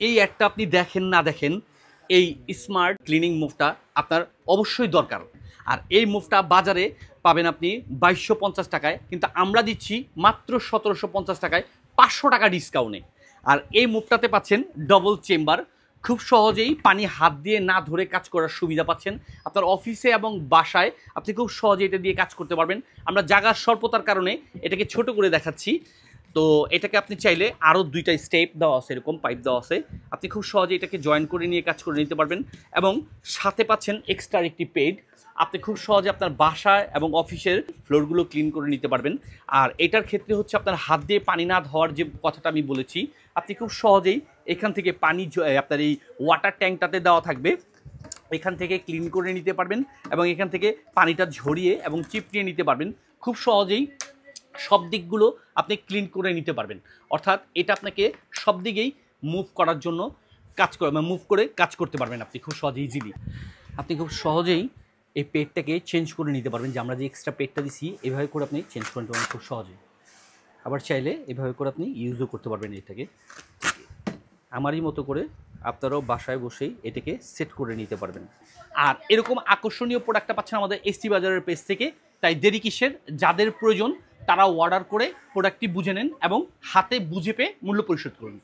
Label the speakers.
Speaker 1: এই অ্যাডটা আপনি দেখেন না দেখেন, এই স্মার্ট ক্লিনিং মুভটা আপনার অবশ্যই দরকার। আর এই মুভটা বাজারে পাবেন আপনি 2250 টাকায়, কিন্তু আমরা দিচ্ছি মাত্র 1750 টাকায় 500 টাকা ডিসকাউন্টে। আর এই মুভটাতে পাচ্ছেন ডবল চেম্বার, খুব সহজেই পানি হাত দিয়ে না ধরে কাজ করার সুবিধা পাচ্ছেন। আপনার অফিসে এবং বাসায় আপনি খুব সহজে এটা দিয়ে কাজ করতে পারবেন। আমরা জায়গার স্বল্পতার কারণে এটাকে ছোট করে দেখাচ্ছি। তো এটাকে আপনি চাইলে আরও 2টা স্টেপ দেওয়া আছে, এরকম পাইপ দেওয়া আছে, আপনি খুব সহজে এটাকে জয়েন করে নিয়ে কাজ করে নিতে পারবেন। এবং সাথে পাচ্ছেন এক্সট্রা একটি পেড, আপনি খুব সহজে আপনার বাসায় এবং অফিসের ফ্লোরগুলো ক্লিন করে নিতে পারবেন। আর এটার ক্ষেত্রে হচ্ছে আপনার হাত দিয়ে পানি না ধোয়ার যে কথাটা আমি বলেছি, আপনি খুব সহজেই এখান থেকে পানি আপনার এই ওয়াটার ট্যাঙ্কটাতে দেওয়া থাকবে, এখান থেকে ক্লিন করে নিতে পারবেন এবং এখান থেকে পানিটা ঝরিয়ে এবং চিপড়িয়ে নিতে পারবেন। খুব সহজেই সব দিকগুলো আপনি ক্লিন করে নিতে পারবেন। অর্থাৎ এটা আপনাকে সব দিকেই মুভ করার জন্য মুভ করে কাজ করতে পারবেন আপনি খুব সহজে ইজিলি। আপনি খুব সহজেই এই পেডটাকে চেঞ্জ করে নিতে পারবেন, যে আমরা যে এক্সট্রা পেডটা দিছি এভাবে করে আপনি চেঞ্জ করে নিতে পারবেন খুব সহজে। আবার চাইলে এভাবে করে আপনি ইউজও করতে পারবেন এটাকে। আমারই মতো করে আপনারাও বাসায় বসেই এটাকে সেট করে নিতে পারবেন। আর এরকম আকর্ষণীয় প্রোডাক্টটা পাচ্ছেন আমাদের এসটি বাজারের পেজ থেকে। তাই দেরি কিসের, যাদের প্রয়োজন তারা অর্ডার করে প্রোডাক্টটি বুঝে নেন এবং হাতে বুঝে পেয়ে মূল্য পরিশোধ করুন।